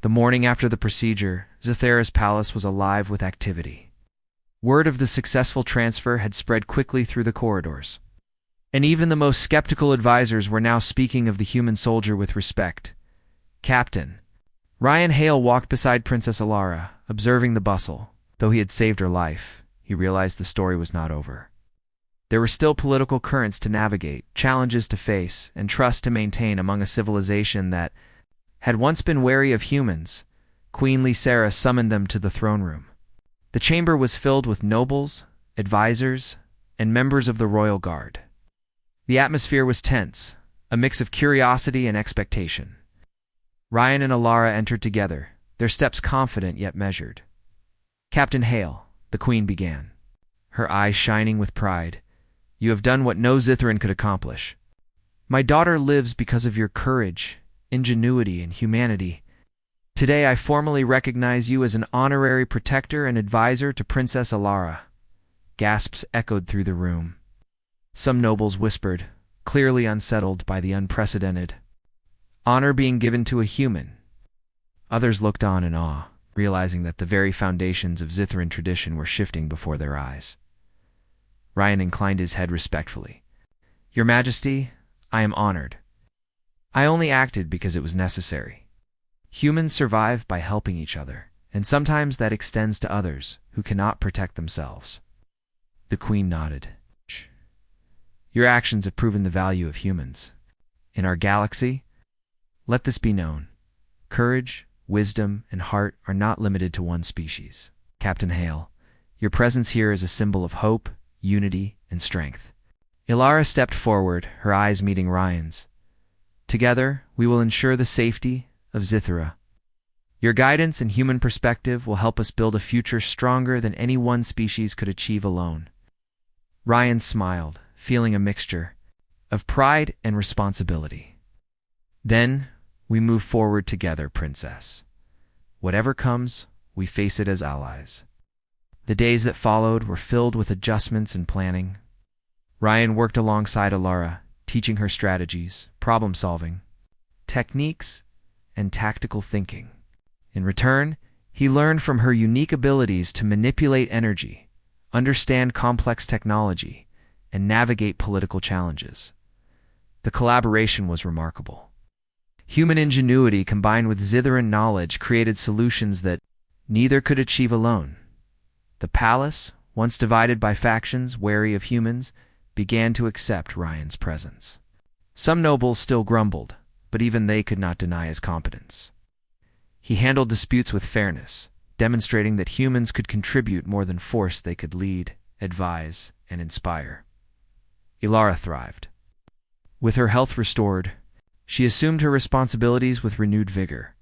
The morning after the procedure, Zithera's palace was alive with activity. Word of the successful transfer had spread quickly through the corridors, and even the most skeptical advisors were now speaking of the human soldier with respect. Captain. Ryan Hale walked beside Princess Alara, observing the bustle. Though he had saved her life, he realized the story was not over. There were still political currents to navigate, challenges to face, and trust to maintain among a civilization that had once been wary of humans. Queen Lysera summoned them to the throne room. The chamber was filled with nobles, advisors, and members of the royal guard. The atmosphere was tense, a mix of curiosity and expectation. Ryan and Alara entered together, their steps confident yet measured. Captain Hale, the queen began, her eyes shining with pride. You have done what no Zithran could accomplish. My daughter lives because of your courage, ingenuity, and humanity. Today I formally recognize you as an honorary protector and advisor to Princess Alara. Gasps echoed through the room. Some nobles whispered, clearly unsettled by the unprecedented honor being given to a human. Others looked on in awe, realizing that the very foundations of Zithran tradition were shifting before their eyes. Ryan inclined his head respectfully. Your Majesty, I am honored. I only acted because it was necessary. Humans survive by helping each other, and sometimes that extends to others who cannot protect themselves. The queen nodded. Your actions have proven the value of humans. In our galaxy, let this be known. Courage, wisdom, and heart are not limited to one species. Captain Hale, your presence here is a symbol of hope, unity, and strength. Alara stepped forward, her eyes meeting Ryan's. Together, we will ensure the safety of Zithera. Your guidance and human perspective will help us build a future stronger than any one species could achieve alone. Ryan smiled, feeling a mixture of pride and responsibility. Then, we move forward together, Princess. Whatever comes, we face it as allies. The days that followed were filled with adjustments and planning. Ryan worked alongside Alara, teaching her strategies, problem-solving, techniques, and tactical thinking. In return, he learned from her unique abilities to manipulate energy, understand complex technology, and navigate political challenges. The collaboration was remarkable. Human ingenuity combined with Zithran knowledge created solutions that neither could achieve alone. The palace, once divided by factions wary of humans, began to accept Ryan's presence. Some nobles still grumbled, but even they could not deny his competence. He handled disputes with fairness, demonstrating that humans could contribute more than force. They could lead, advise, and inspire. Alara thrived. With her health restored, she assumed her responsibilities with renewed vigor.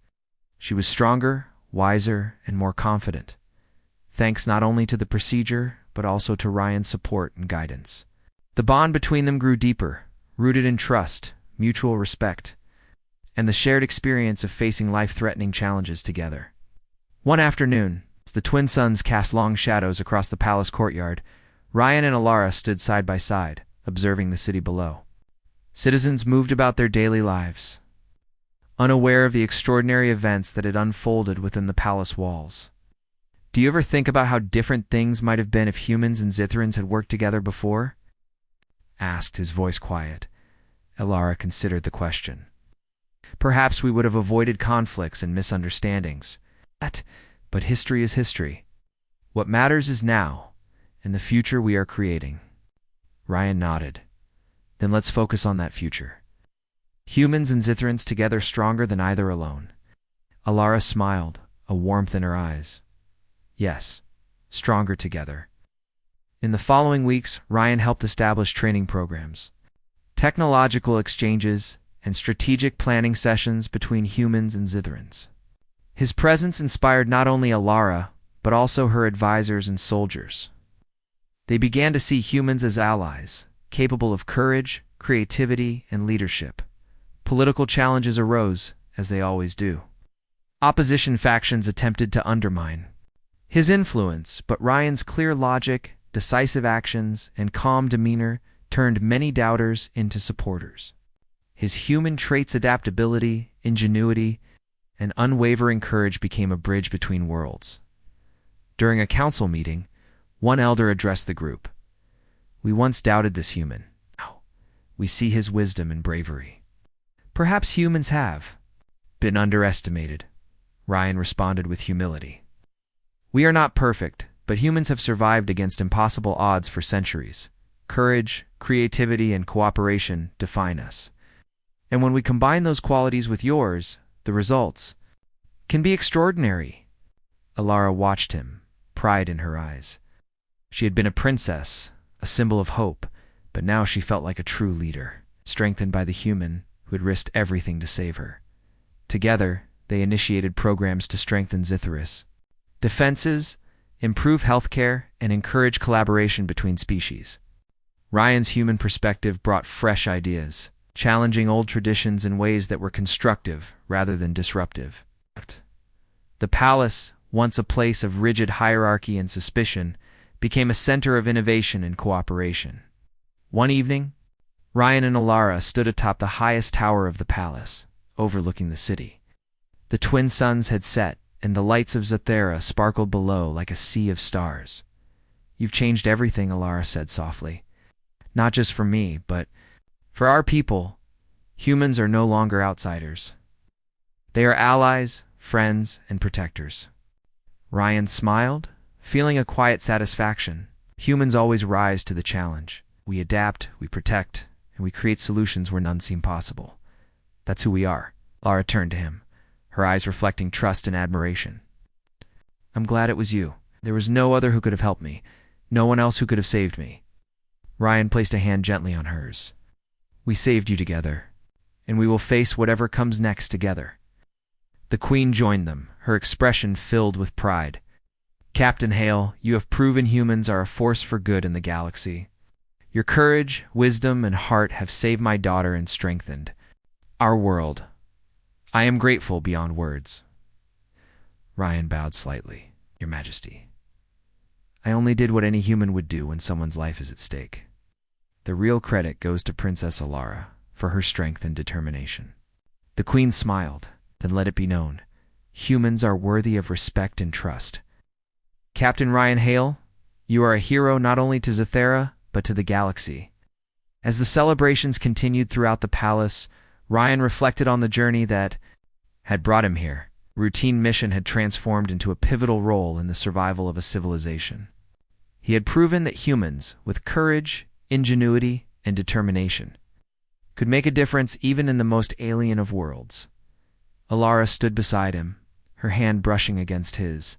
She was stronger, wiser, and more confident, thanks not only to the procedure, but also to Ryan's support and guidance. The bond between them grew deeper, rooted in trust, mutual respect, and the shared experience of facing life-threatening challenges together. One afternoon, as the twin suns cast long shadows across the palace courtyard, Ryan and Alara stood side by side, observing the city below. Citizens moved about their daily lives, unaware of the extraordinary events that had unfolded within the palace walls. Do you ever think about how different things might have been if humans and Zithrans had worked together before? Asked, his voice quiet. Alara considered the question. Perhaps we would have avoided conflicts and misunderstandings. But history is history. What matters is now, and the future we are creating. Ryan nodded. Then let's focus on that future. Humans and Zithrans together stronger than either alone. Alara smiled, a warmth in her eyes. Yes, stronger together. In the following weeks, Ryan helped establish training programs, technological exchanges, and strategic planning sessions between humans and Zithrans. His presence inspired not only Alara, but also her advisors and soldiers. They began to see humans as allies, capable of courage, creativity, and leadership. Political challenges arose, as they always do. Opposition factions attempted to undermine his influence, but Ryan's clear logic, decisive actions, and calm demeanor turned many doubters into supporters. His human traits, adaptability, ingenuity, and unwavering courage became a bridge between worlds. During a council meeting, one elder addressed the group. "We once doubted this human. Now, we see his wisdom and bravery." "Perhaps humans have been underestimated," Ryan responded with humility. "We are not perfect, but humans have survived against impossible odds for centuries. Courage, creativity, and cooperation define us. And when we combine those qualities with yours, the results can be extraordinary." Alara watched him, pride in her eyes. She had been a princess, a symbol of hope, but now she felt like a true leader, strengthened by the human who had risked everything to save her. Together, they initiated programs to strengthen Zithris defenses, improve healthcare, and encourage collaboration between species. Ryan's human perspective brought fresh ideas, challenging old traditions in ways that were constructive rather than disruptive. The palace, once a place of rigid hierarchy and suspicion, became a center of innovation and cooperation. One evening, Ryan and Alara stood atop the highest tower of the palace, overlooking the city. The twin suns had set, and the lights of Zathera sparkled below like a sea of stars. "You've changed everything," Alara said softly. "Not just for me, but for our people. Humans are no longer outsiders. They are allies, friends, and protectors." Ryan smiled, feeling a quiet satisfaction. Humans always rise to the challenge. We adapt, we protect, and we create solutions where none seem possible. That's who we are. Alara turned to him, her eyes reflecting trust and admiration. "I'm glad it was you. There was no other who could have helped me. No one else who could have saved me." Ryan placed a hand gently on hers. "We saved you together, and we will face whatever comes next together." The Queen joined them, her expression filled with pride. "Captain Hale, you have proven humans are a force for good in the galaxy. Your courage, wisdom, and heart have saved my daughter and strengthened our world. I am grateful beyond words." Ryan bowed slightly. "Your Majesty, I only did what any human would do when someone's life is at stake. The real credit goes to Princess Alara for her strength and determination." The Queen smiled, then let it be known. Humans are worthy of respect and trust. "Captain Ryan Hale, you are a hero not only to Zathera, but to the galaxy." As the celebrations continued throughout the palace, Ryan reflected on the journey that had brought him here. Routine mission had transformed into a pivotal role in the survival of a civilization. He had proven that humans, with courage, ingenuity, and determination, could make a difference even in the most alien of worlds. Alara stood beside him, her hand brushing against his.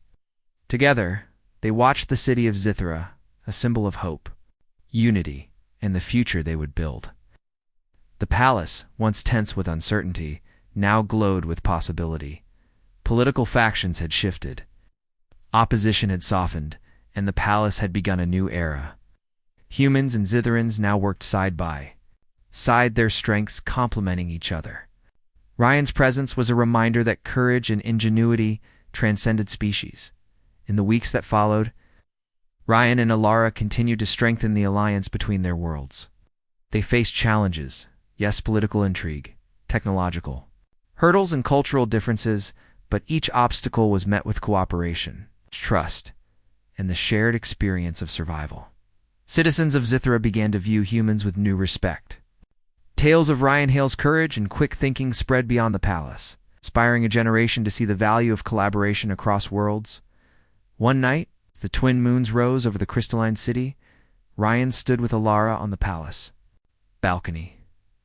Together, they watched the city of Zithera, a symbol of hope, unity, and the future they would build. The palace, once tense with uncertainty, now glowed with possibility. Political factions had shifted. Opposition had softened, and the palace had begun a new era. Humans and Zitherans now worked side by side, their strengths complementing each other. Ryan's presence was a reminder that courage and ingenuity transcended species. In the weeks that followed, Ryan and Alara continued to strengthen the alliance between their worlds. They faced challenges, yes, political intrigue, technological hurdles, and cultural differences, but each obstacle was met with cooperation, trust, and the shared experience of survival. Citizens of Zithera began to view humans with new respect. Tales of Ryan Hale's courage and quick thinking spread beyond the palace, inspiring a generation to see the value of collaboration across worlds. One night, as the twin moons rose over the crystalline city, Ryan stood with Alara on the palace balcony.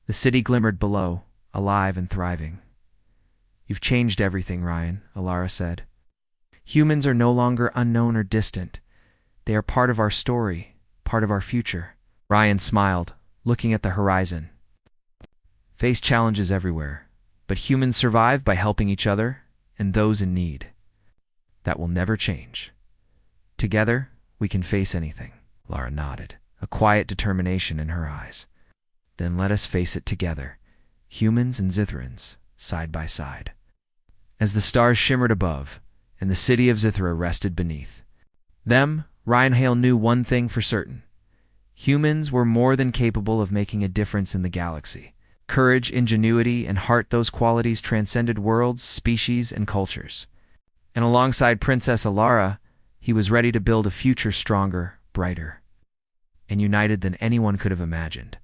The city glimmered below, alive and thriving. "You've changed everything, Ryan," Alara said. "Humans are no longer unknown or distant. They are part of our story, part of our future." Ryan smiled, looking at the horizon. "Face challenges everywhere, but humans survive by helping each other and those in need. That will never change. Together, we can face anything." Alara nodded, a quiet determination in her eyes. "Then let us face it together, humans and Zitherans, side by side." As the stars shimmered above, and the city of Zithera rested beneath them, Ryan Hale knew one thing for certain. Humans were more than capable of making a difference in the galaxy. Courage, ingenuity, and heart, those qualities transcended worlds, species, and cultures. And alongside Princess Alara, he was ready to build a future stronger, brighter, and united than anyone could have imagined.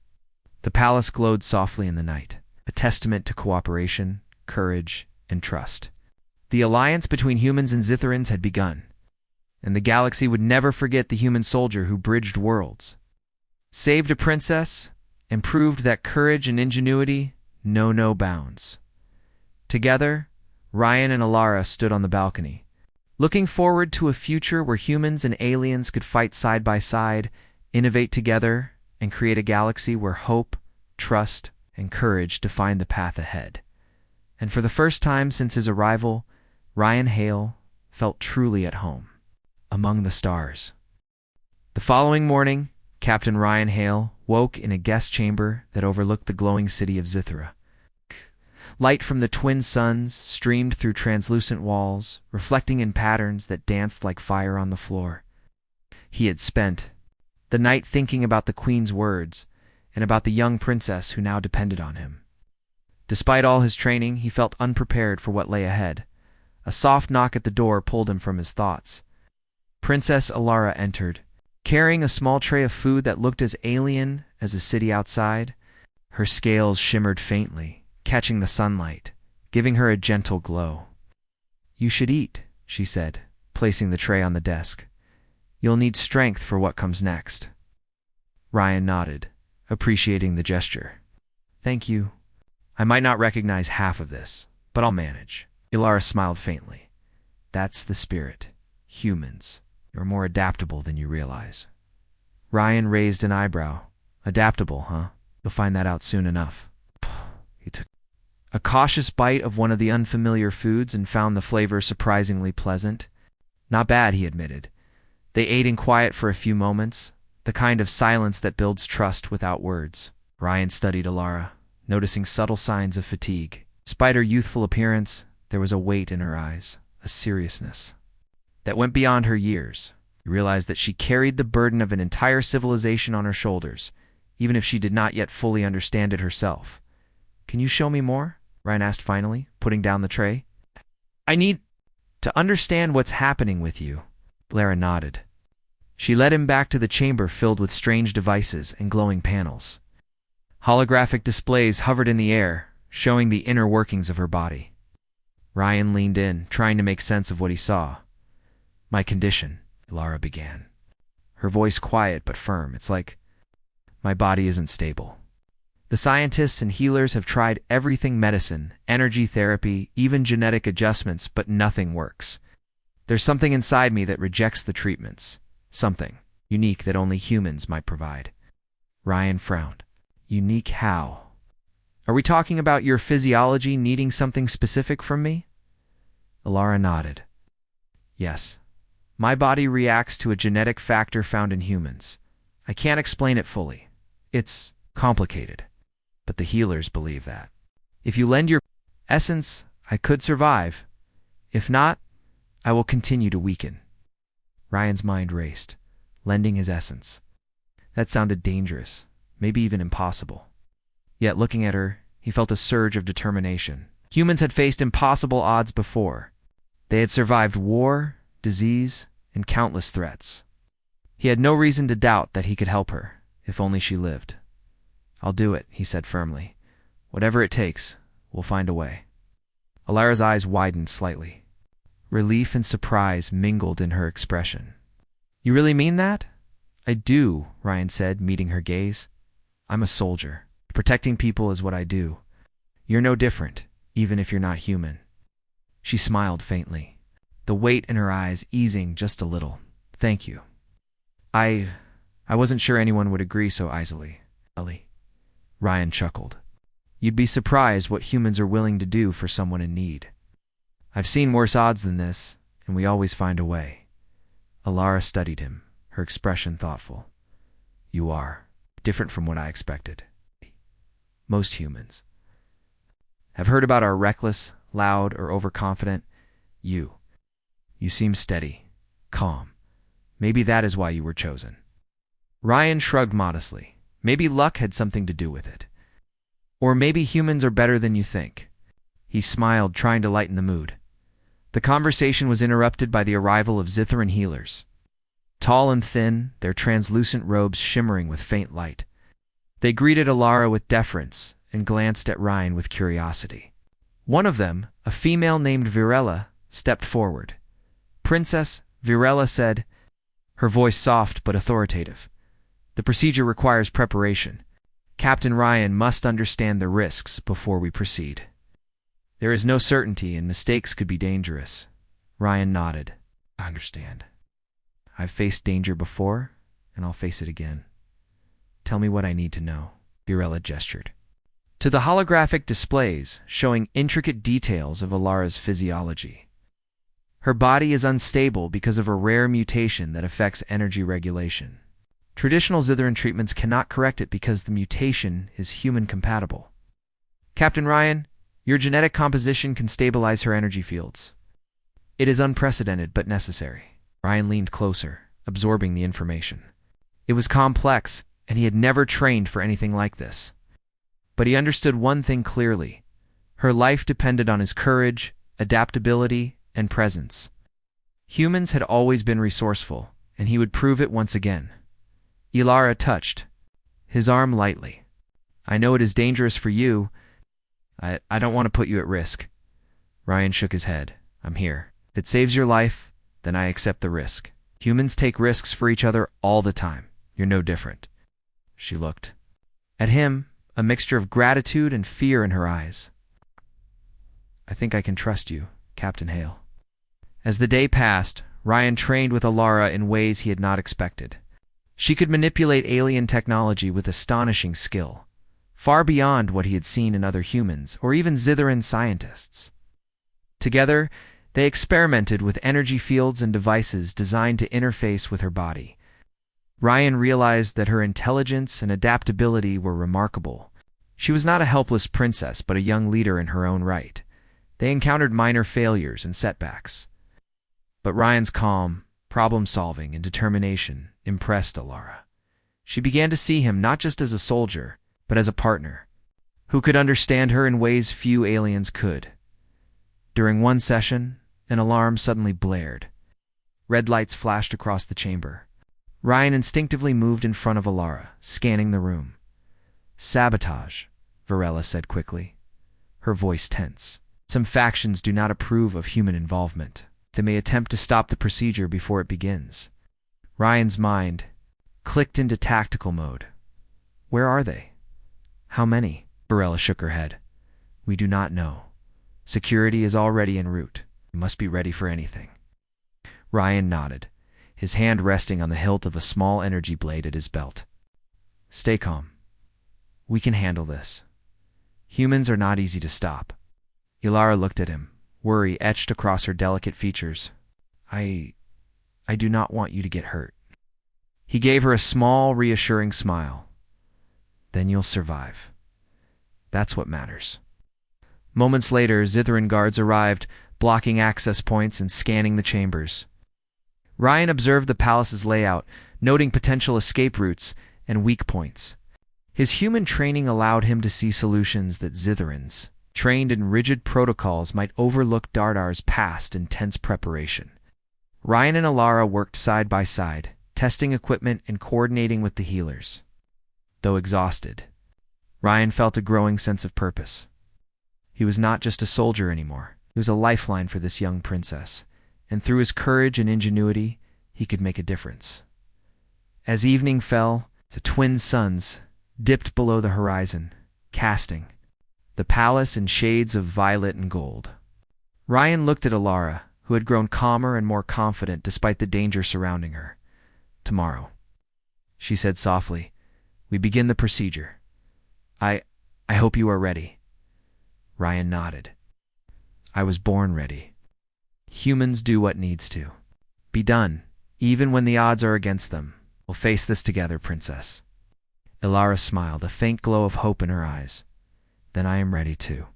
The palace glowed softly in the night, a testament to cooperation, courage, and trust. The alliance between humans and Zitherans had begun, and the galaxy would never forget the human soldier who bridged worlds, saved a princess, and proved that courage and ingenuity know no bounds. Together, Ryan and Alara stood on the balcony, looking forward to a future where humans and aliens could fight side by side, innovate together, and create a galaxy where hope, trust, and courage define the path ahead. And for the first time since his arrival, Ryan Hale felt truly at home, among the stars. The following morning, Captain Ryan Hale woke in a guest chamber that overlooked the glowing city of Zithera. Light from the twin suns streamed through translucent walls, reflecting in patterns that danced like fire on the floor. He had spent the night thinking about the Queen's words and about the young princess who now depended on him. Despite all his training, he felt unprepared for what lay ahead. A soft knock at the door pulled him from his thoughts. Princess Alara entered, carrying a small tray of food that looked as alien as the city outside. Her scales shimmered faintly, catching the sunlight, giving her a gentle glow. "You should eat," she said, placing the tray on the desk. "You'll need strength for what comes next." Ryan nodded, appreciating the gesture. "Thank you. I might not recognize half of this, but I'll manage." Alara smiled faintly. "That's the spirit. Humans. You're more adaptable than you realize." Ryan raised an eyebrow. "Adaptable, huh? You'll find that out soon enough." He took a cautious bite of one of the unfamiliar foods and found the flavor surprisingly pleasant. "Not bad," he admitted. They ate in quiet for a few moments, the kind of silence that builds trust without words. Ryan studied Alara, noticing subtle signs of fatigue. Despite her youthful appearance, there was a weight in her eyes, a seriousness that went beyond her years. He realized that she carried the burden of an entire civilization on her shoulders, even if she did not yet fully understand it herself. "Can you show me more?" Ryan asked finally, putting down the tray. "I need to understand what's happening with you." Lara nodded. She led him back to the chamber filled with strange devices and glowing panels. Holographic displays hovered in the air, showing the inner workings of her body. Ryan leaned in, trying to make sense of what he saw. "My condition," Lara began, her voice quiet but firm. "It's like my body isn't stable. The scientists and healers have tried everything: medicine, energy therapy, even genetic adjustments, but nothing works. There's something inside me that rejects the treatments, something unique that only humans might provide." Ryan frowned. "Unique how? Are we talking about your physiology needing something specific from me?" Alara nodded. "Yes. My body reacts to a genetic factor found in humans. I can't explain it fully. It's complicated, but the healers believe that if you lend your essence, I could survive. If not, I will continue to weaken." Ryan's mind raced, lending his essence. That sounded dangerous, maybe even impossible. Yet looking at her, he felt a surge of determination. Humans had faced impossible odds before. They had survived war, disease, and countless threats. He had no reason to doubt that he could help her, if only she lived. "I'll do it," he said firmly. "Whatever it takes, we'll find a way." Alara's eyes widened slightly. Relief and surprise mingled in her expression. "You really mean that?" "I do," Ryan said, meeting her gaze. "I'm a soldier. Protecting people is what I do. You're no different, even if you're not human." She smiled faintly, the weight in her eyes easing just a little. "Thank you. I wasn't sure anyone would agree so easily." Ryan chuckled. "You'd be surprised what humans are willing to do for someone in need. I've seen worse odds than this, and we always find a way." Alara studied him, her expression thoughtful. "You are different from what I expected. Most humans have heard about our reckless, loud, or overconfident. You seem steady, calm. Maybe that is why you were chosen." Ryan shrugged modestly. Maybe luck had something to do with it. Or maybe humans are better than you think." He smiled, trying to lighten the mood. The conversation was interrupted by the arrival of Zitharan healers. Tall and thin, their translucent robes shimmering with faint light. They greeted Alara with deference and glanced at Ryan with curiosity. One of them, a female named Virella, stepped forward. "Princess," Virella said, her voice soft but authoritative. "The procedure requires preparation. Captain Ryan must understand the risks before we proceed. There is no certainty and mistakes could be dangerous." Ryan nodded. "I understand. I've faced danger before, and I'll face it again. Tell me what I need to know." Virella gestured to the holographic displays showing intricate details of Alara's physiology. Her body is unstable because of a rare mutation that affects energy regulation. Traditional Zitharan treatments cannot correct it because the mutation is human-compatible. "Captain Ryan, your genetic composition can stabilize her energy fields. It is unprecedented but necessary." Ryan leaned closer, absorbing the information. It was complex, and he had never trained for anything like this. But he understood one thing clearly. Her life depended on his courage, adaptability, and presence. Humans had always been resourceful, and he would prove it once again. Alara touched his arm lightly. "I know it is dangerous for you. I don't want to put you at risk." Ryan shook his head. "I'm here. If it saves your life, then I accept the risk. Humans take risks for each other all the time. You're no different." She looked at him, a mixture of gratitude and fear in her eyes. "I think I can trust you, Captain Hale." As the day passed, Ryan trained with Alara in ways he had not expected. She could manipulate alien technology with astonishing skill, far beyond what he had seen in other humans or even Zitharan scientists. Together, they experimented with energy fields and devices designed to interface with her body. Ryan realized that her intelligence and adaptability were remarkable. She was not a helpless princess, but a young leader in her own right. They encountered minor failures and setbacks. But Ryan's calm, problem-solving, and determination impressed Alara. She began to see him not just as a soldier, but as a partner, who could understand her in ways few aliens could. During one session, an alarm suddenly blared. Red lights flashed across the chamber. Ryan instinctively moved in front of Alara, scanning the room. "Sabotage," Virella said quickly, her voice tense. "Some factions do not approve of human involvement. They may attempt to stop the procedure before it begins." Ryan's mind clicked into tactical mode. "Where are they? How many?" Virella shook her head. "We do not know. Security is already en route. We must be ready for anything." Ryan nodded, his hand resting on the hilt of a small energy blade at his belt. "Stay calm. We can handle this. Humans are not easy to stop." Alara looked at him, worry etched across her delicate features. I do not want you to get hurt." He gave her a small, reassuring smile. "Then you'll survive. That's what matters." Moments later, Zitharan guards arrived, blocking access points and scanning the chambers. Ryan observed the palace's layout, noting potential escape routes and weak points. His human training allowed him to see solutions that Zitharans, trained in rigid protocols, might overlook. Dardar's past intense preparation. Ryan and Alara worked side by side, testing equipment and coordinating with the healers. Though exhausted, Ryan felt a growing sense of purpose. He was not just a soldier anymore. He was a lifeline for this young princess, and through his courage and ingenuity, he could make a difference. As evening fell, the twin suns dipped below the horizon, casting the palace in shades of violet and gold. Ryan looked at Alara, who had grown calmer and more confident despite the danger surrounding her. "Tomorrow," she said softly, "we begin the procedure. I hope you are ready." Ryan nodded. "I was born ready. Humans do what needs to be done, even when the odds are against them. We'll face this together, princess." Alara smiled, a faint glow of hope in her eyes. "Then I am ready too."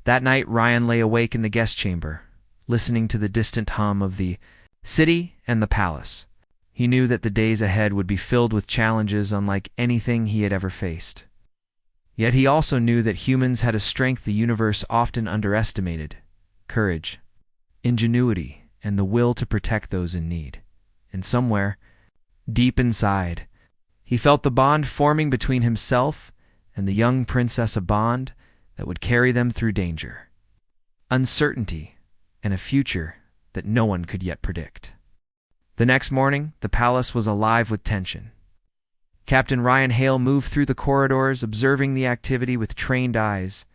That night, Ryan lay awake in the guest chamber, listening to the distant hum of the city and the palace. He knew that the days ahead would be filled with challenges unlike anything he had ever faced. Yet he also knew that humans had a strength the universe often underestimated: courage, ingenuity, and the will to protect those in need. And somewhere, deep inside, he felt the bond forming between himself and the young princess, a bond that would carry them through danger, uncertainty, and a future that no one could yet predict. The next morning, the palace was alive with tension. Captain Ryan Hale moved through the corridors, observing the activity with trained eyes.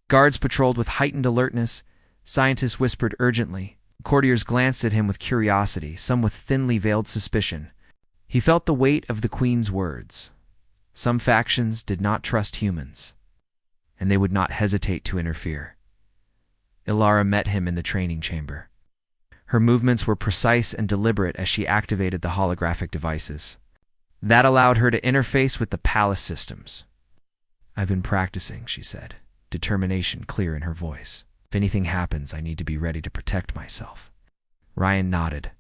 Guards patrolled with heightened alertness. Scientists whispered urgently. Courtiers glanced at him with curiosity, some with thinly veiled suspicion. He felt the weight of the Queen's words. Some factions did not trust humans, and they would not hesitate to interfere. Ilara met him in the training chamber. Her movements were precise and deliberate as she activated the holographic devices. That allowed her to interface with the palace systems. "I've been practicing," she said, determination clear in her voice. "If anything happens, I need to be ready to protect myself." Ryan nodded.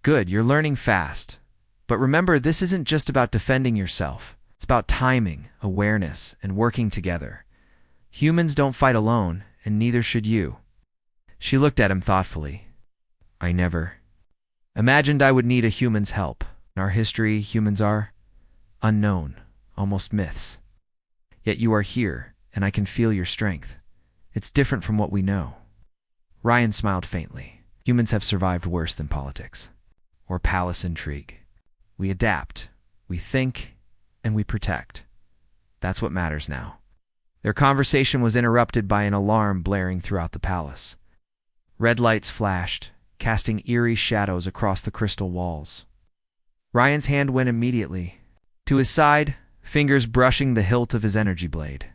"Good, you're learning fast. But remember, this isn't just about defending yourself. It's about timing, awareness, and working together. Humans don't fight alone, and neither should you." She looked at him thoughtfully. "I never imagined I would need a human's help. In our history, humans are unknown, almost myths. Yet you are here, and I can feel your strength. It's different from what we know." Ryan smiled faintly. "Humans have survived worse than politics or palace intrigue. We adapt, we think, and we protect. That's what matters now." Their conversation was interrupted by an alarm blaring throughout the palace. Red lights flashed, casting eerie shadows across the crystal walls. Ryan's hand went immediately to his side, fingers brushing the hilt of his energy blade.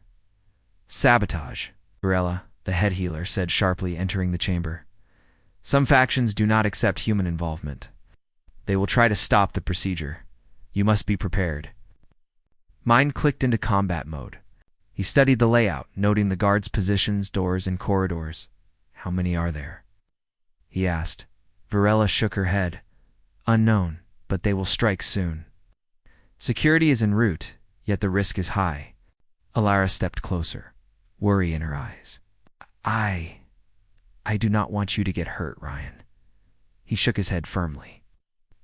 "Sabotage," Varela, the head healer, said sharply, entering the chamber. "Some factions do not accept human involvement. They will try to stop the procedure. You must be prepared." Mind clicked into combat mode. He studied the layout, noting the guards' positions, doors, and corridors. "How many are there?" he asked. Varela shook her head. "Unknown, but they will strike soon. Security is en route, yet the risk is high." Ilara stepped closer, worry in her eyes. I do not want you to get hurt, Ryan." He shook his head firmly.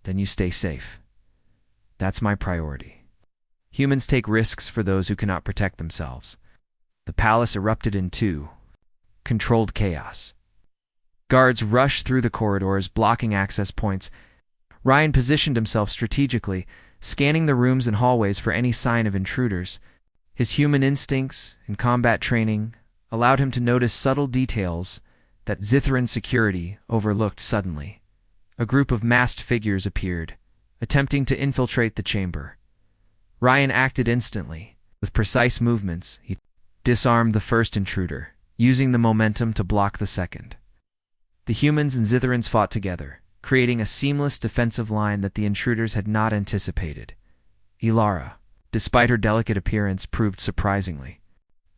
"Then you stay safe. That's my priority. Humans take risks for those who cannot protect themselves." The palace erupted into controlled chaos. Guards rushed through the corridors, blocking access points. Ryan positioned himself strategically, scanning the rooms and hallways for any sign of intruders. His human instincts and combat training allowed him to notice subtle details that Zithran security overlooked. Suddenly, a group of masked figures appeared, attempting to infiltrate the chamber. Ryan acted instantly. With precise movements, he disarmed the first intruder, using the momentum to block the second. The humans and Zithrans fought together, creating a seamless defensive line that the intruders had not anticipated. Ilara, despite her delicate appearance, proved surprisingly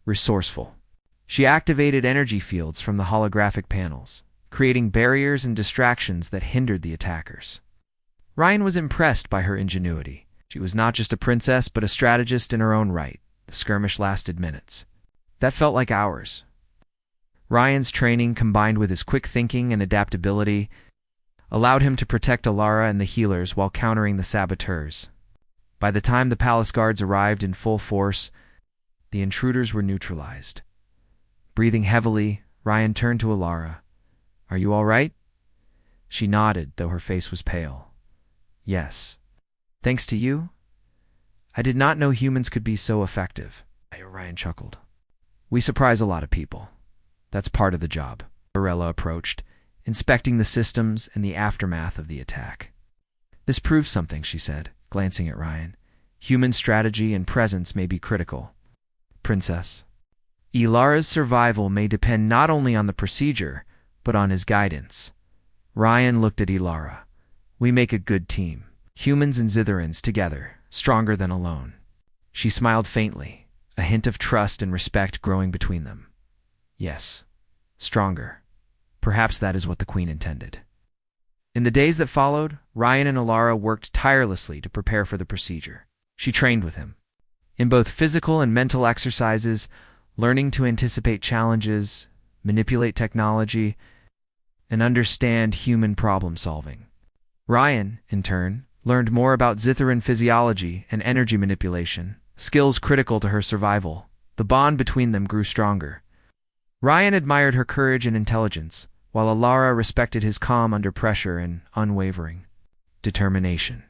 resourceful. She activated energy fields from the holographic panels, creating barriers and distractions that hindered the attackers. Ryan was impressed by her ingenuity. She was not just a princess, but a strategist in her own right. The skirmish lasted minutes. That felt like hours. Ryan's training, combined with his quick thinking and adaptability, allowed him to protect Ilara and the healers while countering the saboteurs. By the time the palace guards arrived in full force, the intruders were neutralized. Breathing heavily, Ryan turned to Ilara. "Are you all right?" She nodded, though her face was pale. "Yes. Thanks to you? I did not know humans could be so effective." Ryan chuckled. "We surprise a lot of people. That's part of the job." Varela approached, inspecting the systems and the aftermath of the attack. "This proves something," she said, glancing at Ryan. "Human strategy and presence may be critical. Princess, Ilara's survival may depend not only on the procedure, but on his guidance." Ryan looked at Ilara. "We make a good team. Humans and Zitherans together, stronger than alone." She smiled faintly, a hint of trust and respect growing between them. "Yes, stronger. Perhaps that is what the Queen intended." In the days that followed, Ryan and Ilara worked tirelessly to prepare for the procedure. She trained with him, In both physical and mental exercises, learning to anticipate challenges, manipulate technology, and understand human problem solving. Ryan, in turn, learned more about Zitharan physiology and energy manipulation, skills critical to her survival. The bond between them grew stronger. Ryan admired her courage and intelligence, while Alara respected his calm under pressure and unwavering determination.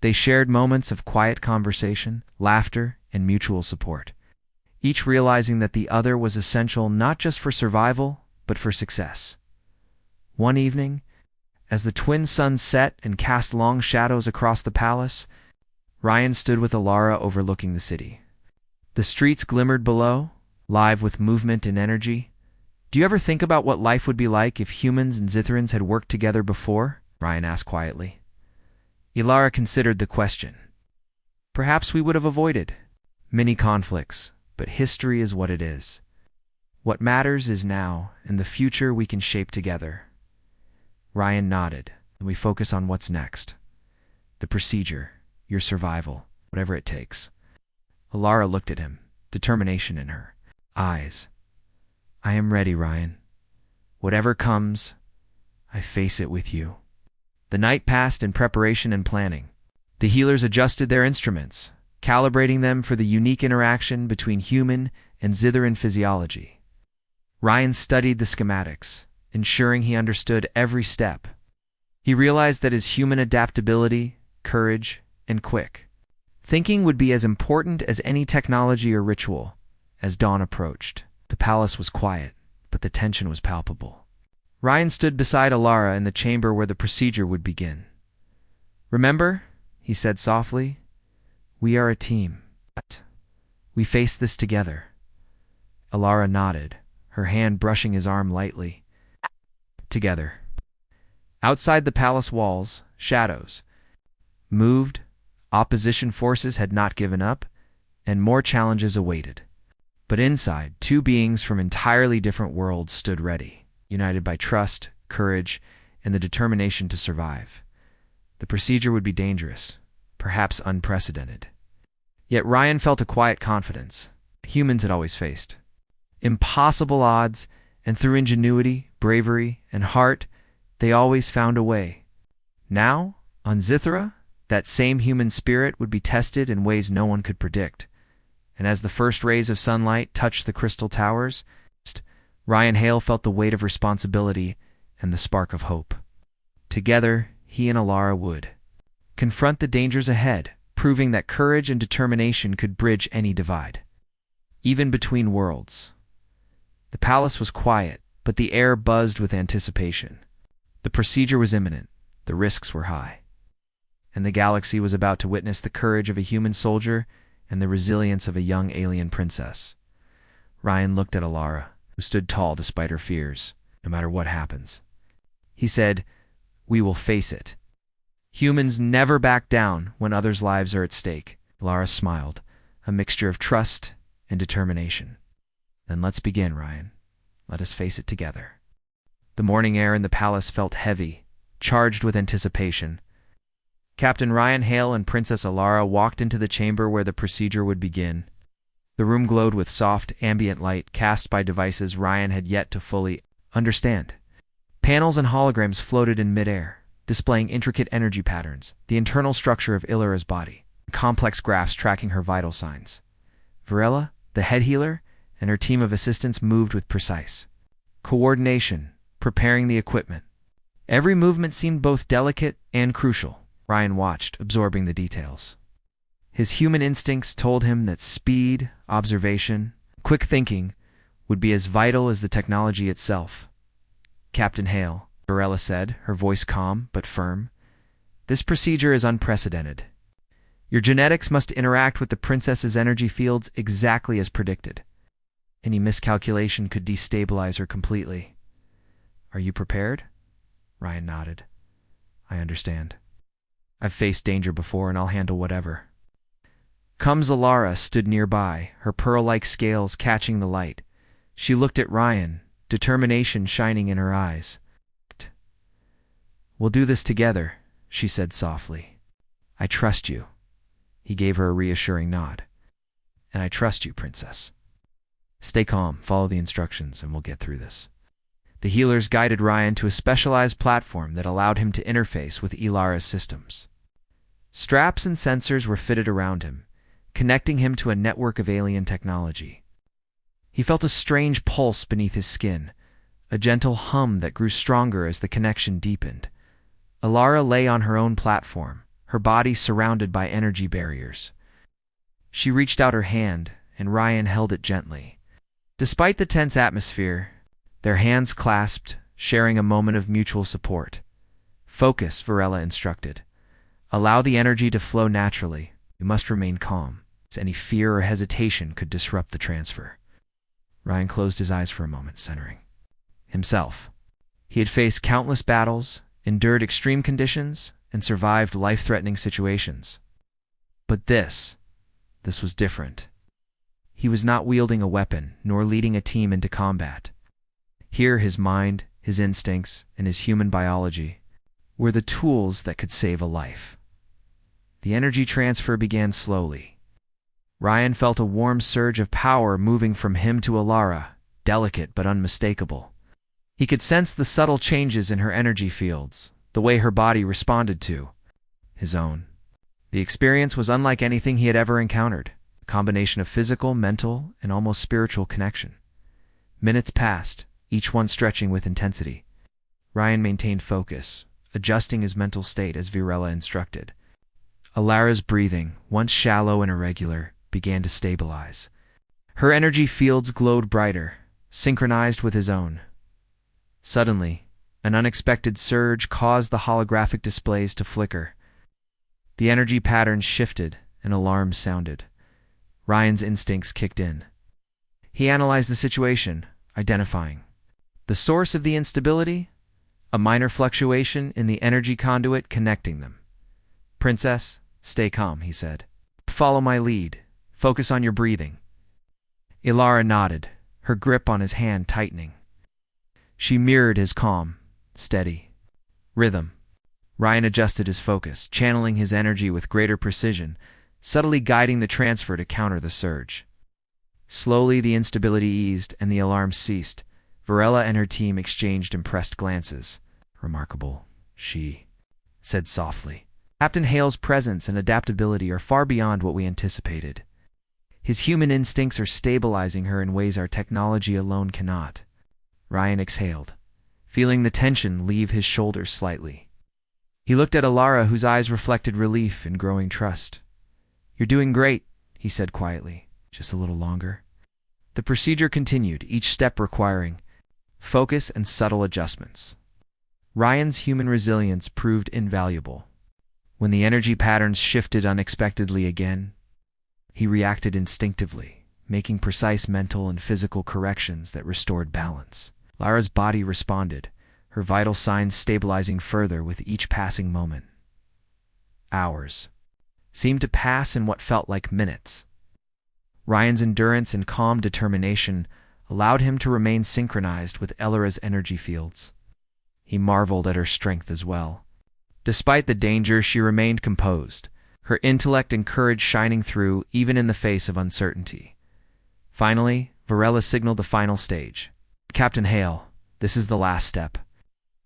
They shared moments of quiet conversation, laughter, and mutual support, each realizing that the other was essential not just for survival, but for success. One evening, as the twin suns set and cast long shadows across the palace, Ryan stood with Alara overlooking the city. The streets glimmered below, live with movement and energy. "Do you ever think about what life would be like if humans and Zitharans had worked together before?" Ryan asked quietly. Alara considered the question. "Perhaps we would have avoided many conflicts, but history is what it is. What matters is now and the future we can shape together." Ryan nodded, and we focus on what's next. The procedure, your survival, whatever it takes. Alara looked at him, determination in her eyes. "I am ready, Ryan. Whatever comes, I face it with you." The night passed in preparation and planning. The healers adjusted their instruments, calibrating them for the unique interaction between human and Zitharan physiology. Ryan studied the schematics, ensuring he understood every step. He realized that his human adaptability, courage, and quick thinking would be as important as any technology or ritual. As dawn approached, the palace was quiet, but the tension was palpable. Ryan stood beside Alara in the chamber where the procedure would begin. "Remember," he said softly, "we are a team. We face this together." Alara nodded, her hand brushing his arm lightly. Together. Outside the palace walls, shadows moved, opposition forces had not given up, and more challenges awaited. But inside, two beings from entirely different worlds stood ready, united by trust, courage, and the determination to survive. The procedure would be dangerous, perhaps unprecedented. Yet Ryan felt a quiet confidence humans had always faced. Impossible odds, and through ingenuity, bravery, and heart, they always found a way. Now, on Zithara, that same human spirit would be tested in ways no one could predict. And as the first rays of sunlight touched the crystal towers, Ryan Hale felt the weight of responsibility and the spark of hope. Together, he and Alara would confront the dangers ahead, proving that courage and determination could bridge any divide, even between worlds. The palace was quiet, but the air buzzed with anticipation. The procedure was imminent, the risks were high, and the galaxy was about to witness the courage of a human soldier and the resilience of a young alien princess. Ryan looked at Alara, who stood tall despite her fears. "No matter what happens," he said, "we will face it. Humans never back down when others' lives are at stake." Alara smiled, a mixture of trust and determination. "Then let's begin, Ryan. Let us face it together." The morning air in the palace felt heavy, charged with anticipation. Captain Ryan Hale and Princess Alara walked into the chamber where the procedure would begin. The room glowed with soft, ambient light cast by devices Ryan had yet to fully understand. Panels and holograms floated in midair, displaying intricate energy patterns, the internal structure of Illyra's body, complex graphs tracking her vital signs. Varela, the head healer, and her team of assistants moved with precise coordination, preparing the equipment. Every movement seemed both delicate and crucial. Ryan watched, absorbing the details. His human instincts told him that speed, observation, quick thinking would be as vital as the technology itself. "Captain Hale," Varela said, her voice calm but firm, "this procedure is unprecedented. Your genetics must interact with the princess's energy fields exactly as predicted. Any miscalculation could destabilize her completely. Are you prepared?" Ryan nodded. "I understand. I've faced danger before and I'll handle whatever." Alara stood nearby, her pearl-like scales catching the light. She looked at Ryan, determination shining in her eyes. "We'll do this together," she said softly. "I trust you." He gave her a reassuring nod. and I trust you, Princess. Stay calm, follow the instructions, and we'll get through this. The healers guided Ryan to a specialized platform that allowed him to interface with Ilara's systems. Straps and sensors were fitted around him, connecting him to a network of alien technology. He felt a strange pulse beneath his skin, a gentle hum that grew stronger as the connection deepened. Ilara lay on her own platform, her body surrounded by energy barriers. She reached out her hand, and Ryan held it gently. Despite the tense atmosphere, their hands clasped, sharing a moment of mutual support. Focus, Varela instructed. Allow the energy to flow naturally. You must remain calm, as any fear or hesitation could disrupt the transfer. Ryan closed his eyes for a moment, centering himself. He had faced countless battles, endured extreme conditions, and survived life-threatening situations. But this was different. He was not wielding a weapon, nor leading a team into combat. Here, his mind, his instincts, and his human biology were the tools that could save a life. The energy transfer began slowly. Ryan felt a warm surge of power moving from him to Ilara, delicate but unmistakable. He could sense the subtle changes in her energy fields, the way her body responded to his own. The experience was unlike anything he had ever encountered, a combination of physical, mental, and almost spiritual connection. Minutes passed, each one stretching with intensity. Ryan maintained focus, adjusting his mental state as Varela instructed. Ilara's breathing, once shallow and irregular, began to stabilize. Her energy fields glowed brighter, synchronized with his own. Suddenly, an unexpected surge caused the holographic displays to flicker. The energy patterns shifted, and alarms sounded. Ryan's instincts kicked in. He analyzed the situation, identifying the source of the instability, a minor fluctuation in the energy conduit connecting them. "Princess, stay calm," he said. "Follow my lead. Focus on your breathing." Ilara nodded, her grip on his hand tightening. She mirrored his calm, steady rhythm. Ryan adjusted his focus, channeling his energy with greater precision, subtly guiding the transfer to counter the surge. Slowly, the instability eased and the alarm ceased. Varela and her team exchanged impressed glances. "Remarkable," she said softly. "Captain Hale's presence and adaptability are far beyond what we anticipated. His human instincts are stabilizing her in ways our technology alone cannot." Ryan exhaled, feeling the tension leave his shoulders slightly. He looked at Ilara, whose eyes reflected relief and growing trust. "You're doing great," he said quietly. "Just a little longer." The procedure continued, each step requiring focus and subtle adjustments. Ryan's human resilience proved invaluable. When the energy patterns shifted unexpectedly again, he reacted instinctively, making precise mental and physical corrections that restored balance. Lara's body responded, her vital signs stabilizing further with each passing moment. Hours seemed to pass in what felt like minutes. Ryan's endurance and calm determination allowed him to remain synchronized with Ilara's energy fields. He marveled at her strength as well. Despite the danger, she remained composed, her intellect and courage shining through even in the face of uncertainty. Finally, Varela signaled the final stage. "Captain Hale, this is the last step.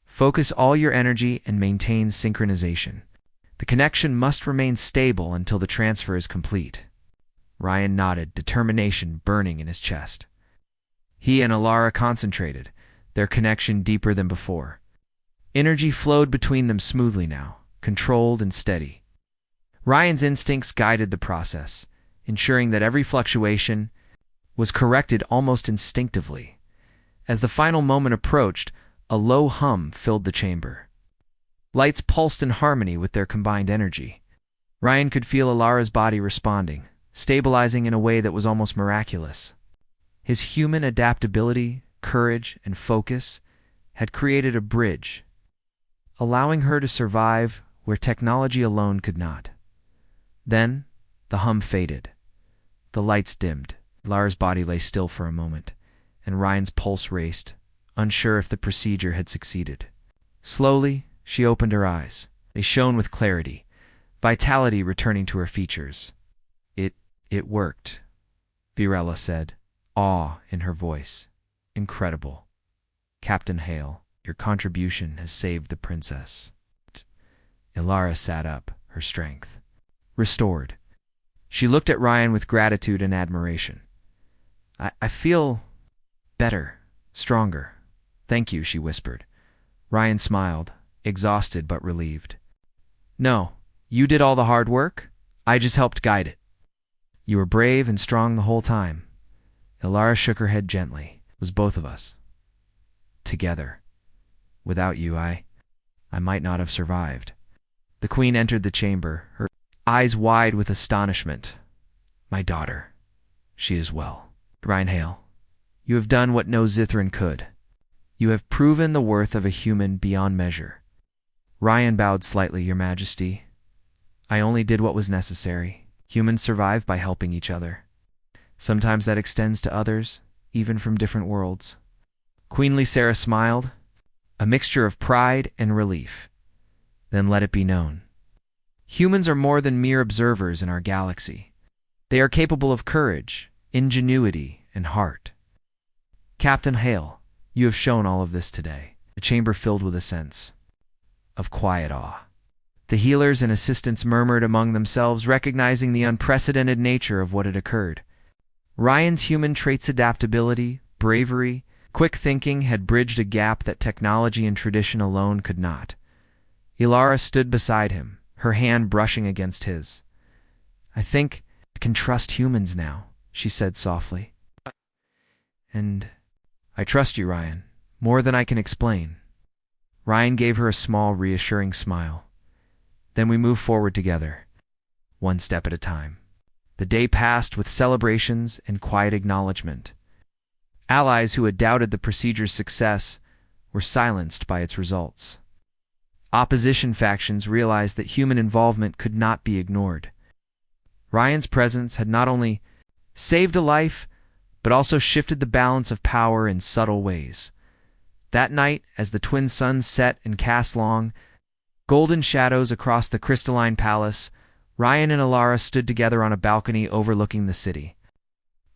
Focus all your energy and maintain synchronization. The connection must remain stable until the transfer is complete." Ryan nodded, determination burning in his chest. He and Ilara concentrated, their connection deeper than before. Energy flowed between them smoothly now, controlled and steady. Ryan's instincts guided the process, ensuring that every fluctuation was corrected almost instinctively. As the final moment approached, a low hum filled the chamber. Lights pulsed in harmony with their combined energy. Ryan could feel Ilara's body responding, stabilizing in a way that was almost miraculous. His human adaptability, courage, and focus had created a bridge, allowing her to survive where technology alone could not. Then, the hum faded. The lights dimmed. Ilara's body lay still for a moment, and Ryan's pulse raced, unsure if the procedure had succeeded. Slowly, she opened her eyes. They shone with clarity, vitality returning to her features. It worked. Virella said, awe in her voice. Incredible. Captain Hale, your contribution has saved the princess. Ilara sat up, her strength restored. She looked at Ryan with gratitude and admiration. I feel better, stronger. Thank you, she whispered. Ryan smiled, exhausted but relieved. No, you did all the hard work. I just helped guide it. You were brave and strong the whole time. Ilara shook her head gently. It was both of us. Together. Without you, I might not have survived. The queen entered the chamber, her eyes wide with astonishment. My daughter. She is well. Ryan Hale, you have done what no Zithran could. You have proven the worth of a human beyond measure. Ryan bowed slightly, Your Majesty. I only did what was necessary. Humans survive by helping each other. Sometimes that extends to others, even from different worlds. Queen Sarah smiled, a mixture of pride and relief. Then let it be known. Humans are more than mere observers in our galaxy. They are capable of courage, ingenuity, and heart. Captain Hale, you have shown all of this today. The chamber filled with a sense of quiet awe. The healers and assistants murmured among themselves, recognizing the unprecedented nature of what had occurred. Ryan's human traits, adaptability, bravery, quick thinking, had bridged a gap that technology and tradition alone could not. Ilara stood beside him, her hand brushing against his. I think I can trust humans now, she said softly. And I trust you, Ryan, more than I can explain. Ryan gave her a small, reassuring smile. Then we moved forward together, one step at a time. The day passed with celebrations and quiet acknowledgement. Allies who had doubted the procedure's success were silenced by its results. Opposition factions realized that human involvement could not be ignored. Ryan's presence had not only saved a life, but also shifted the balance of power in subtle ways. That night, as the twin suns set and cast long, golden shadows across the crystalline palace, Ryan and Ilara stood together on a balcony overlooking the city.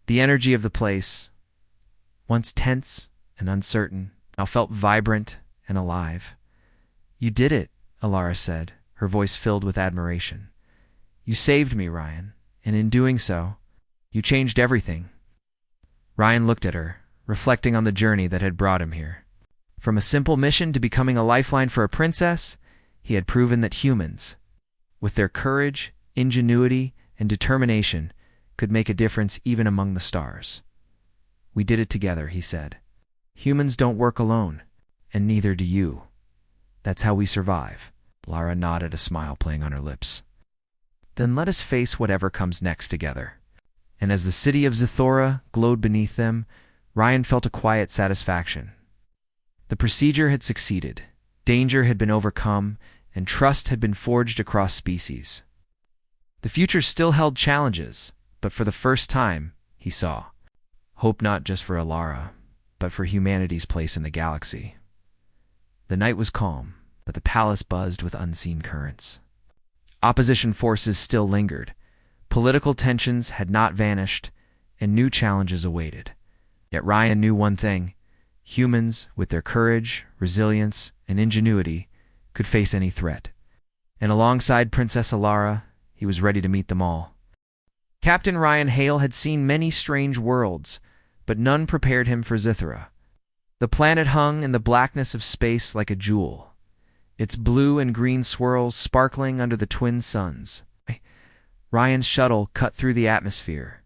The energy of the place, once tense and uncertain, now felt vibrant and alive. You did it, Ilara said, her voice filled with admiration. You saved me, Ryan, and in doing so, you changed everything. Ryan looked at her, reflecting on the journey that had brought him here. From a simple mission to becoming a lifeline for a princess, he had proven that humans, with their courage, ingenuity, and determination, could make a difference even among the stars. We did it together, he said. Humans don't work alone, and neither do you. That's how we survive. Lara nodded, a smile playing on her lips. Then let us face whatever comes next together. And as the city of Zithora glowed beneath them, Ryan felt a quiet satisfaction. The procedure had succeeded, danger had been overcome, and trust had been forged across species. The future still held challenges, but for the first time, he saw hope not just for Ilara, but for humanity's place in the galaxy. The night was calm, but the palace buzzed with unseen currents. Opposition forces still lingered. Political tensions had not vanished, and new challenges awaited. Yet Ryan knew one thing: humans, with their courage, resilience, and ingenuity, could face any threat. And alongside Princess Ilara, he was ready to meet them all. Captain Ryan Hale had seen many strange worlds, but none prepared him for Zithora. The planet hung in the blackness of space like a jewel, its blue and green swirls sparkling under the twin suns. Ryan's shuttle cut through the atmosphere,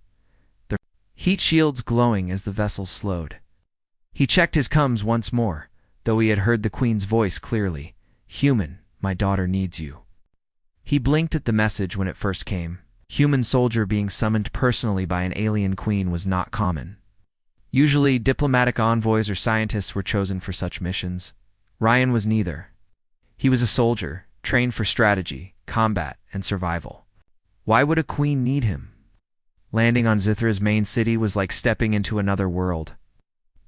the heat shields glowing as the vessel slowed. He checked his comms once more, though he had heard the Queen's voice clearly. Human, my daughter needs you. He blinked at the message when it first came. Human soldier being summoned personally by an alien queen was not common. Usually, diplomatic envoys or scientists were chosen for such missions. Ryan was neither. He was a soldier, trained for strategy, combat, and survival. Why would a queen need him? Landing on Zithra's main city was like stepping into another world.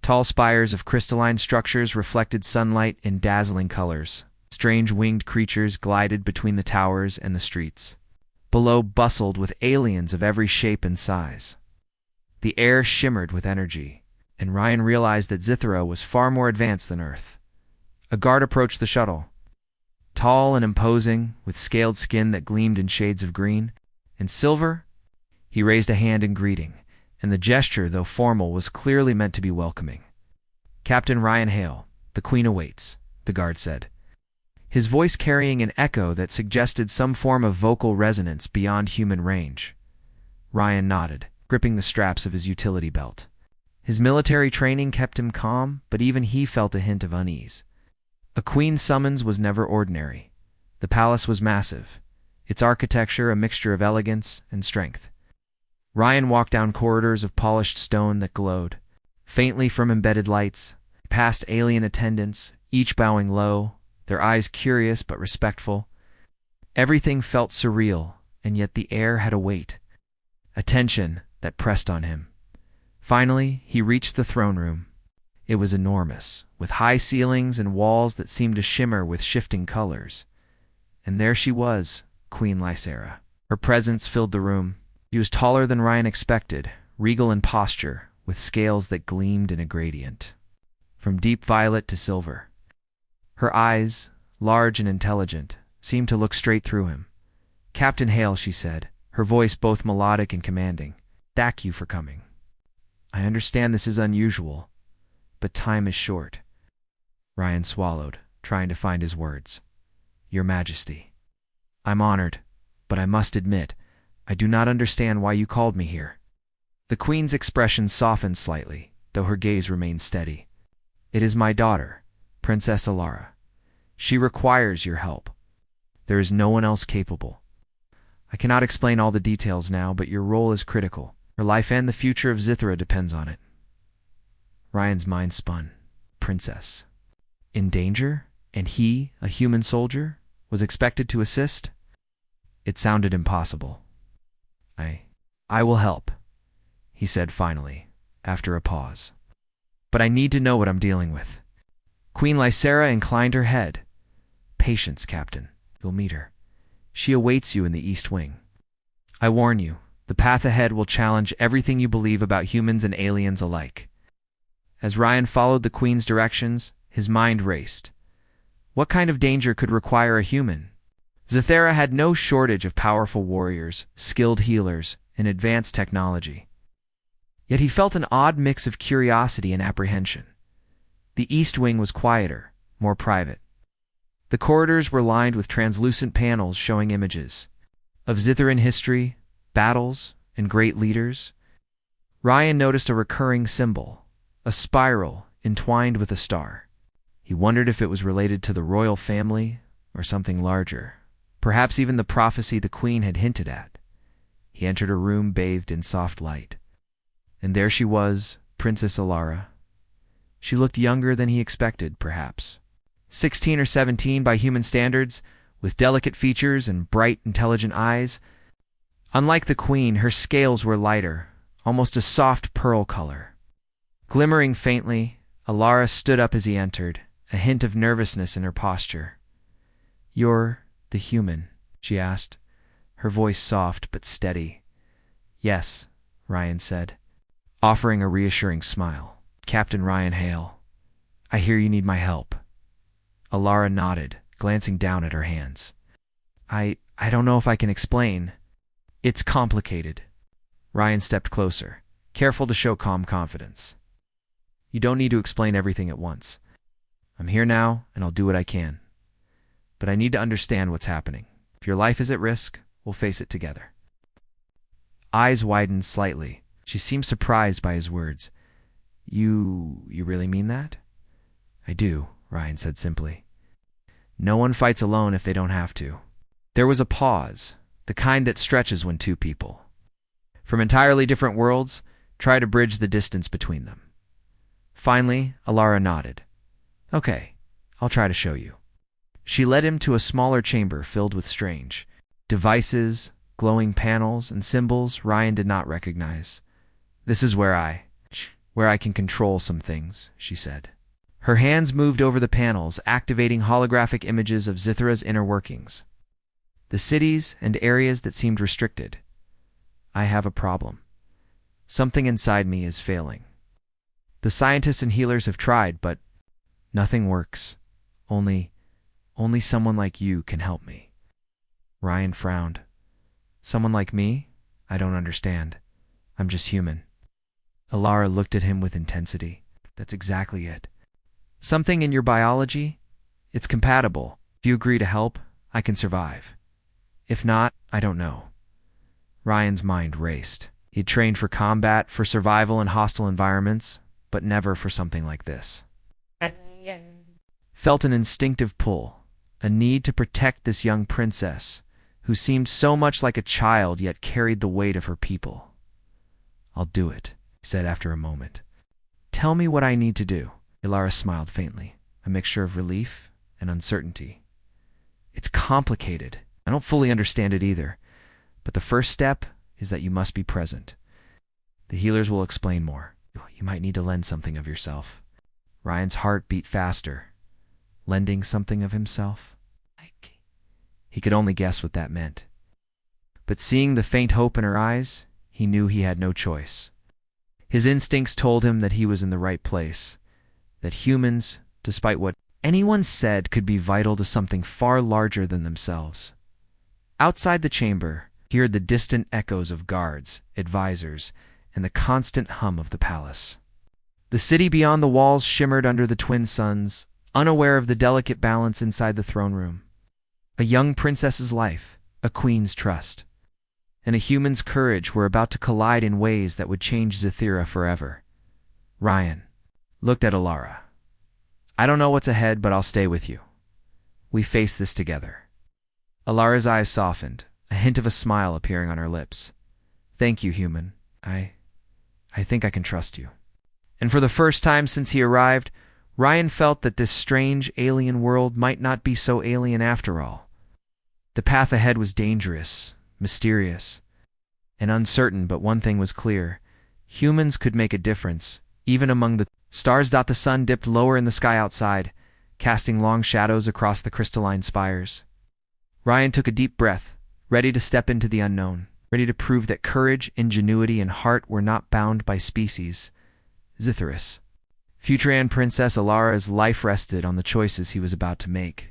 Tall spires of crystalline structures reflected sunlight in dazzling colors. Strange winged creatures glided between the towers and the streets. Below bustled with aliens of every shape and size. The air shimmered with energy, and Ryan realized that Zithra was far more advanced than Earth. A guard approached the shuttle. Tall and imposing, with scaled skin that gleamed in shades of green and silver, he raised a hand in greeting, and the gesture, though formal, was clearly meant to be welcoming. "Captain Ryan Hale, the Queen awaits," the guard said, his voice carrying an echo that suggested some form of vocal resonance beyond human range. Ryan nodded, gripping the straps of his utility belt. His military training kept him calm, but even he felt a hint of unease. A queen's summons was never ordinary. The palace was massive, its architecture a mixture of elegance and strength. Ryan walked down corridors of polished stone that glowed faintly from embedded lights, past alien attendants, each bowing low, their eyes curious but respectful. Everything felt surreal, and yet the air had a weight, a tension that pressed on him. Finally, he reached the throne room. It was enormous, with high ceilings and walls that seemed to shimmer with shifting colors. And there she was, Queen Lysera. Her presence filled the room. She was taller than Ryan expected, regal in posture, with scales that gleamed in a gradient, from deep violet to silver. Her eyes, large and intelligent, seemed to look straight through him. "Captain Hale," she said, her voice both melodic and commanding. "Thank you for coming. I understand this is unusual, but time is short." Ryan swallowed, trying to find his words. "Your Majesty, I'm honored, but I must admit, I do not understand why you called me here." The Queen's expression softened slightly, though her gaze remained steady. "It is my daughter, Princess Alara. She requires your help. There is no one else capable. I cannot explain all the details now, but your role is critical. Her life and the future of Zithra depends on it." Ryan's mind spun. Princess. In danger? And he, a human soldier, was expected to assist? It sounded impossible. I will help," he said finally, after a pause. "But I need to know what I'm dealing with." Queen Lysera inclined her head. "Patience, Captain. You'll meet her. She awaits you in the East Wing. I warn you, the path ahead will challenge everything you believe about humans and aliens alike." As Ryan followed the Queen's directions, his mind raced. What kind of danger could require a human? Zithera had no shortage of powerful warriors, skilled healers, and advanced technology. Yet he felt an odd mix of curiosity and apprehension. The East Wing was quieter, more private. The corridors were lined with translucent panels showing images of Zithran history, battles, and great leaders. Ryan noticed a recurring symbol, a spiral entwined with a star. He wondered if it was related to the royal family or something larger, perhaps even the prophecy the Queen had hinted at. He entered a room bathed in soft light. And there she was, Princess Alara. She looked younger than he expected, perhaps. 16 or 17 by human standards, with delicate features and bright, intelligent eyes. Unlike the Queen, her scales were lighter, almost a soft pearl color. Glimmering faintly, Alara stood up as he entered, a hint of nervousness in her posture. "You're the human?" she asked, her voice soft but steady. "Yes," Ryan said, offering a reassuring smile. "Captain Ryan Hale, I hear you need my help." Alara nodded, glancing down at her hands. I don't know if I can explain. It's complicated." Ryan stepped closer, careful to show calm confidence. "You don't need to explain everything at once. I'm here now, and I'll do what I can. But I need to understand what's happening. If your life is at risk, we'll face it together." Eyes widened slightly. She seemed surprised by his words. You really mean that?" "I do," Ryan said simply. "No one fights alone if they don't have to." There was a pause, the kind that stretches when two people, from entirely different worlds, try to bridge the distance between them. Finally, Alara nodded. "Okay, I'll try to show you." She led him to a smaller chamber filled with strange devices, glowing panels, and symbols Ryan did not recognize. "This is where I can control some things," she said. Her hands moved over the panels, activating holographic images of Zithra's inner workings, the cities and areas that seemed restricted. "I have a problem. Something inside me is failing. The scientists and healers have tried, but nothing works. Only someone like you can help me." Ryan frowned. "Someone like me? I don't understand. I'm just human." Alara looked at him with intensity. "That's exactly it. Something in your biology? It's compatible. If you agree to help, I can survive. If not, I don't know." Ryan's mind raced. He'd trained for combat, for survival in hostile environments, but never for something like this. Felt an instinctive pull, a need to protect this young princess, who seemed so much like a child yet carried the weight of her people. "I'll do it," he said after a moment. "Tell me what I need to do." Alara smiled faintly, a mixture of relief and uncertainty. "It's complicated. I don't fully understand it either, but the first step is that you must be present. The healers will explain more. You might need to lend something of yourself." Ryan's heart beat faster. Lending something of himself? He could only guess what that meant. But seeing the faint hope in her eyes, he knew he had no choice. His instincts told him that he was in the right place, that humans, despite what anyone said, could be vital to something far larger than themselves. Outside the chamber, he heard the distant echoes of guards, advisors, and the constant hum of the palace. The city beyond the walls shimmered under the twin suns, unaware of the delicate balance inside the throne room. A young princess's life, a queen's trust, and a human's courage were about to collide in ways that would change Zathira forever. Ryan looked at Alara. "I don't know what's ahead, but I'll stay with you. We face this together." Alara's eyes softened, a hint of a smile appearing on her lips. "Thank you, human. I think I can trust you." And for the first time since he arrived, Ryan felt that this strange alien world might not be so alien after all. The path ahead was dangerous, mysterious, and uncertain, but one thing was clear. Humans could make a difference, even among the stars. The sun dipped lower in the sky outside, casting long shadows across the crystalline spires. Ryan took a deep breath, ready to step into the unknown, ready to prove that courage, ingenuity, and heart were not bound by species. Zitherus. Future Princess Alara's life rested on the choices he was about to make.